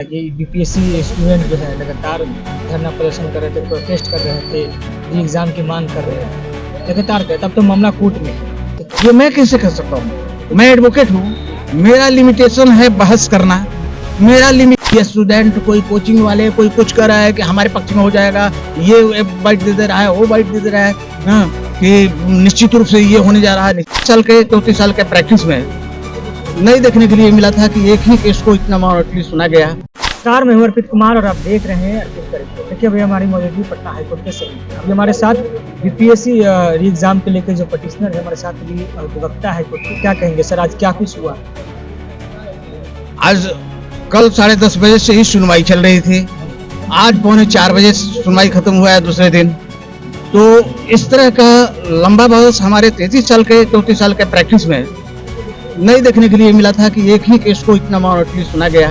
कि BPSC student जो है लगातार धरना प्रदर्शन कर रहे थे, प्रोटेस्ट कर रहे थे, री एग्ज़ाम की मांग कर रहे हैं लगातार थे, तब तो मामला कोर्ट में है। तो ये मैं कैसे कर सकता हूँ? मैं एडवोकेट हूँ, मेरा लिमिटेशन है बहस करना। मेरा लिमिट ये स्टूडेंट कोई कोचिंग वाले कोई कुछ कर रहा है कि हमारे पक्ष में हो जाएगा, ये बाइट दे रहा है, वो बाइट दे रहा है, हाँ, कि निश्चित रूप से ये होने जा रहा है। 34 साल के प्रैक्टिस में नहीं देखने के लिए मिला था कि एक ही केस को इतना मॉडरेटली सुना गया। नमस्कार, मैं हूं अर्पित कुमार और आप देख रहे हैं अर्पित करेक्ट। देखिए अभी हमारी मौजूदगी पटना हाईकोर्ट के समीप। अभी हमारे साथ बीपीएससी री एग्जाम के लेकर जो पटिशनर है हमारे साथ अभी अधिवक्ता हाईकोर्ट के। क्या कहेंगे सर, आज क्या कुछ हुआ? आज कल 10:30 बजे से ही सुनवाई चल रही थी, आज 3:45 बजे सुनवाई खत्म हुआ है दूसरे दिन। तो इस तरह का लंबा बहस हमारे 34 साल के प्रैक्टिस में नहीं देखने के लिए मिला था कि एक ही केस को इतना मॉडरेटली सुना गया।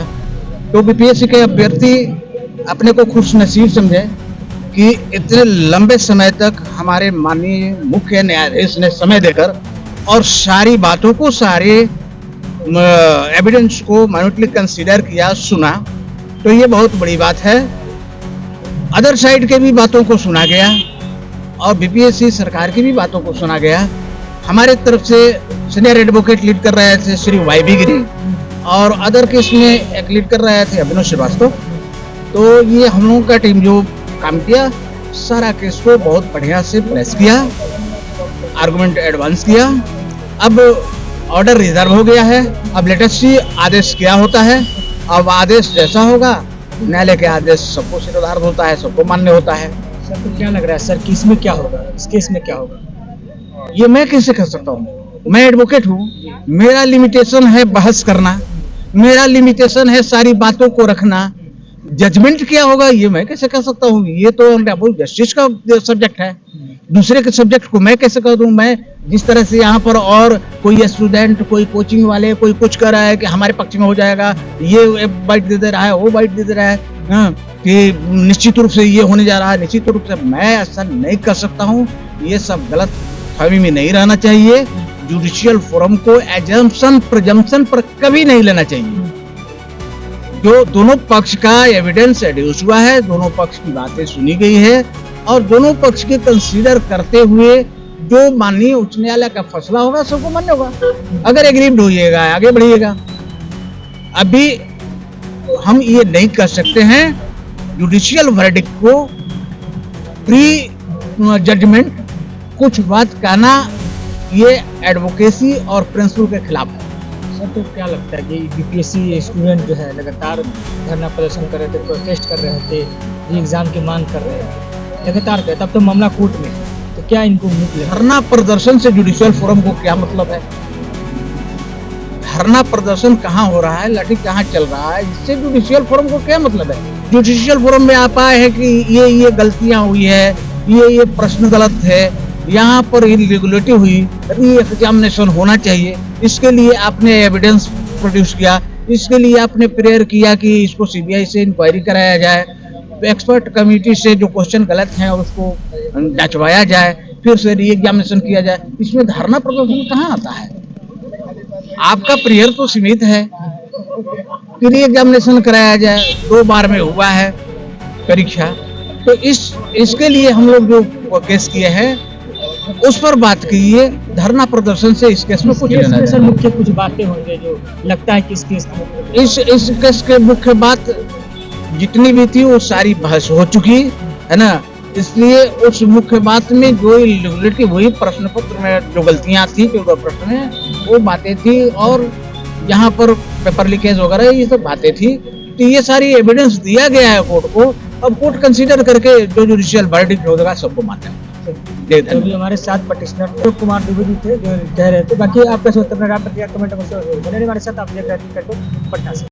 तो बीपीएससी के अभ्यर्थी अपने को खुशनसीब समझे कि इतने लंबे समय तक हमारे माननीय मुख्य न्यायाधीश ने समय देकर और सारी बातों को, सारे एविडेंस को माइन्यूटली कंसीडर किया, सुना। तो ये बहुत बड़ी बात है। अदर साइड के भी बातों को सुना गया और बीपीएससी सरकार की भी बातों को सुना गया। हमारे तरफ से सीनियर एडवोकेट लीड कर रहे थे श्री वाई गिरी और अदर केस में एक लीड कर रहे थे अभिनव श्रीवास्तव। तो ये हम लोगों का टीम जो काम किया, सारा केस को बहुत बढ़िया से प्रेस किया, आर्गुमेंट एडवांस किया। अब ऑर्डर रिजर्व हो गया है। अब लेटेस्ट सी आदेश क्या होता है। अब आदेश जैसा होगा, न्यायालय के आदेश सबको सिरोधार्य होता है, सबको मान्य होता है। सर तो क्या लग रहा है सर कि इसमें क्या होगा, इस केस में क्या होगा? ये मैं कैसे कर सकता हूँ? मैं एडवोकेट हूँ, मेरा लिमिटेशन है बहस करना, मेरा लिमिटेशन है सारी बातों को रखना। जजमेंट क्या होगा ये मैं कैसे कर सकता हूँ? ये तो जस्टिस का सब्जेक्ट है, दूसरे के सब्जेक्ट को मैं कैसे कर दूँ? मैं जिस तरह से यहाँ पर और कोई स्टूडेंट, कोई कोचिंग वाले कोई कुछ कर रहा है कि हमारे पक्ष में हो जाएगा, ये बाइट दे रहा है, वो बाइट दे रहा है, हाँ, कि निश्चित रूप से ये होने जा रहा है, निश्चित रूप से मैं ऐसा नहीं कर सकता हूँ। ये सब गलत फहमी में नहीं रहना चाहिए। जुडिशियल फोरम को एजम्पशन प्रिजम्पशन पर कभी नहीं लेना चाहिए। जो दोनों पक्ष का एविडेंस एड्यूस हुआ है, दोनों पक्ष की बातें सुनी गई है और दोनों पक्ष के कंसीडर करते हुए जो माननीय उच्च न्यायालय का फैसला होगा सबको मान्य होगा। अगर एग्रीड होइएगा, आगे बढ़िएगा। अभी हम ये नहीं कर सकते हैं जुडिशियल वर्डिक्ट को प्री जजमेंट कुछ बात कहना, ये एडवोकेसी और प्रिंसिपल के खिलाफ है। सर तो क्या लगता है कि बीपीएससी स्टूडेंट जो है लगातार धरना प्रदर्शन कर रहे थे, प्रोटेस्ट कर रहे थे, री एग्ज़ाम की मांग कर रहे हैं लगातार थे, तब तो मामला कोर्ट में है। तो क्या इनको धरना प्रदर्शन से जुडिशियल फोरम को क्या मतलब है? धरना प्रदर्शन कहाँ हो रहा है, लाठी कहाँ चल रहा है, इससे जुडिशियल फोरम को क्या मतलब है? जुडिशियल फोरम में आप आए हैं कि ये गलतियां हुई है, ये प्रश्न गलत है, यहाँ पर इरेगुलरिटी हुई, री एग्जामिनेशन होना चाहिए। इसके लिए आपने एविडेंस प्रोड्यूस किया, इसके लिए आपने प्रेयर किया कि इसको सीबीआई से इंक्वायरी कराया जाए, एक्सपर्ट कमेटी से जो क्वेश्चन गलत हैं उसको जांचवाया जाए, फिर से री एग्जामिनेशन किया जाए। इसमें धरना प्रदर्शन कहाँ आता है? आपका प्रेयर तो सीमित है कि री एग्जामिनेशन कराया जाए। 2 बार में हुआ है परीक्षा। तो इसके लिए हम लोग जो केस किए हैं उस पर बात कीजिए। धरना प्रदर्शन से इस केस में कुछ लेना है। सर मुख्य कुछ बातें होंगे जो लगता है कि इस केस में इस केस के मुख्य बात जितनी भी थी वो सारी बहस हो चुकी है ना। इसलिए उस मुख्य बात में जो इरेगुलरिटी हुई, प्रश्न पत्र में जो गलतियां थी, 14 प्रश्न है, वो बातें थी और यहाँ पर पेपर लीकेज वगैरह ये सब बातें थी। तो ये सारी एविडेंस दिया गया है कोर्ट को। अब कोर्ट कंसीडर करके जो जुडिशियल वर्डिक्ट होगा सबको मानना है। तो भी हमारे साथ पटिशनर कुमार द्विवेदी थे जो कह रहे थे। बाकी आपका कमेंट बने हमारे साथ। आप देख रहे हैं पटना से।